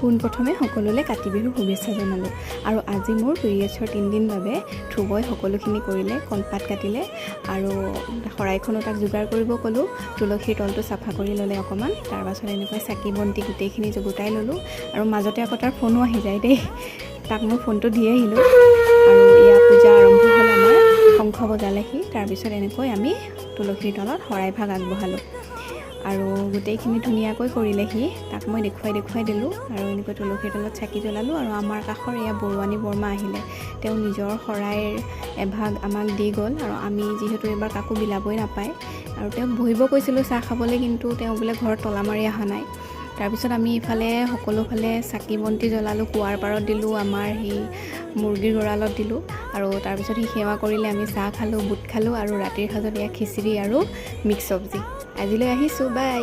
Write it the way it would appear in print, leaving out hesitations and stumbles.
পোনপ্ৰথমে সকলোলৈ কাতি বিহুৰ শুভেচ্ছা জনালোঁ। আৰু আজি মোৰ পিৰিয়ডছৰ 3 দিন বাবে ধ্ৰুৱই সকলোখিনি কৰিলে, কলপাত কাটিলে আৰু শৰাইখনো তাক যোগাৰ কৰিব ক'লোঁ। তুলসীৰ তলটো চাফা কৰি ল'লে অকণমান, তাৰপাছত এনেকৈ চাকি বন্তি গোটেইখিনি গোটাই ল'লোঁ। আৰু মাজতে আকৌ তাৰ ফোনো আহি যায় দেই, তাক মই ফোনটো দি আহিলোঁ। আৰু এয়া পূজা আৰম্ভ হ'ল আমাৰ, শংখ বজালেহি। তাৰপিছত এনেকৈ আমি তুলসীৰ তলত শৰাইভাগ আগবঢ়ালোঁ আৰু গোটেইখিনি ধুনীয়াকৈ কৰিলেহি। তাক মই দেখুৱাই দিলোঁ আৰু এনেকৈ তুলসীৰ তলত চাকি জ্বলালোঁ। আৰু আমাৰ কাষৰ এয়া বৰুৱানী বৰমা আহিলে, তেওঁ নিজৰ শৰাইৰ এভাগ আমাক দি গ'ল। আৰু আমি যিহেতু এইবাৰ কাকো বিলাবই নাপায় আৰু তেওঁক বহিব কৈছিলোঁ চাহ খাবলৈ, কিন্তু তেওঁ বোলে ঘৰত তলা মাৰি অহা নাই। তাৰপিছত আমি ইফালে সকলোফালে চাকি বন্তি জ্বলালোঁ, কুঁৱাৰ পাৰত দিলোঁ, আমাৰ সেই মুৰ্গীৰ গঁৰালত দিলোঁ। আৰু তাৰপিছত সি সেৱা কৰিলে, আমি চাহ খালোঁ, বুট খালোঁ আৰু ৰাতিৰ সাজত এয়া খিচিৰি আৰু মিক্স চব্জি। আজিলৈ আহিছোঁ, বাই।